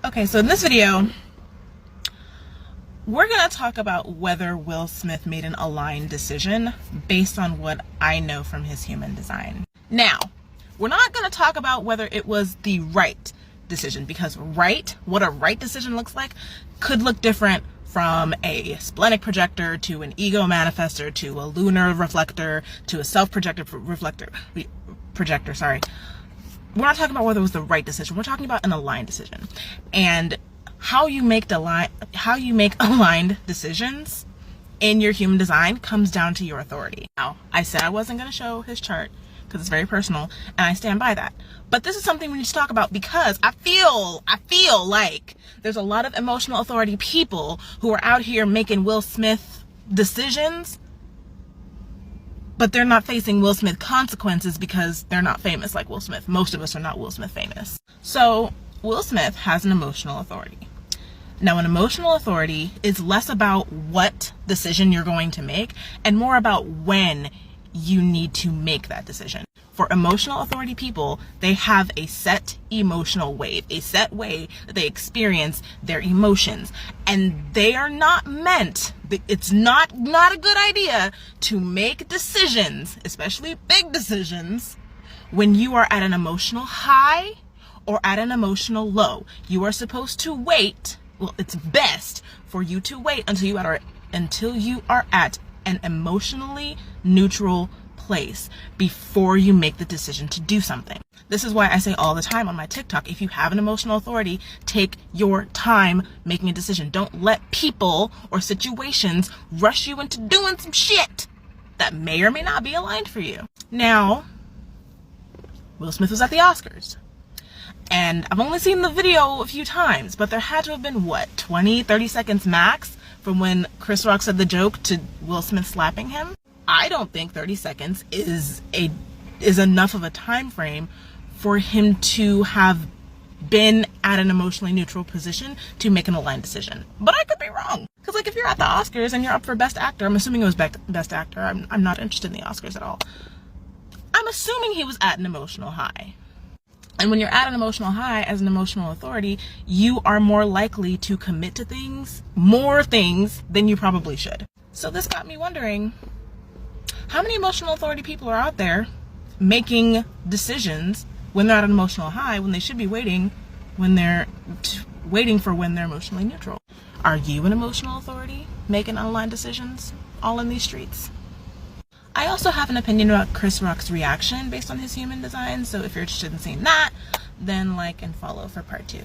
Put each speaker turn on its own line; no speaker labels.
Okay, so in this video, we're going to talk about whether Will Smith made an aligned decision based on what I know from his human design. Now, we're not going to talk about whether it was the right decision, because what a right decision looks like could look different from a splenic projector to an ego manifestor to a lunar reflector to a self-projected projector, sorry. We're not talking about whether it was the right decision. We're talking about an aligned decision. And how you make aligned decisions in your human design comes down to your authority. Now, I said I wasn't going to show his chart because it's very personal, and I stand by that. But this is something we need to talk about because I feel like there's a lot of emotional authority people who are out here making Will Smith decisions, but they're not facing Will Smith consequences because they're not famous like Will Smith. Most of us are not Will Smith famous. So Will Smith has an emotional authority. Now, an emotional authority is less about what decision you're going to make and more about when you need to make that decision. For emotional authority people, they have a set emotional wave, a set way that they experience their emotions. And they are not meant, it's not a good idea to make decisions, especially big decisions, when you are at an emotional high or at an emotional low. You are supposed to wait. Well, it's best for you to wait until you are at an emotionally neutral place before you make the decision to do something. This is why I say all the time on my TikTok, if you have an emotional authority, take your time making a decision. Don't let people or situations rush you into doing some shit that may or may not be aligned for you. Now, Will Smith was at the Oscars. And I've only seen the video a few times, but there had to have been, 20, 30 seconds max from when Chris Rock said the joke to Will Smith slapping him? I don't think 30 seconds is enough of a time frame for him to have been at an emotionally neutral position to make an aligned decision. But I could be wrong. Because if you're at the Oscars and you're up for Best Actor, I'm assuming it was Best Actor. I'm not interested in the Oscars at all. I'm assuming he was at an emotional high. And when you're at an emotional high as an emotional authority, you are more likely to commit to more things than you probably should. So this got me wondering, how many emotional authority people are out there making decisions when they're at an emotional high when they should be waiting for when they're emotionally neutral? Are you an emotional authority making unaligned decisions all in these streets? I also have an opinion about Chris Rock's reaction based on his human design, so if you're interested in seeing that, then like and follow for part 2.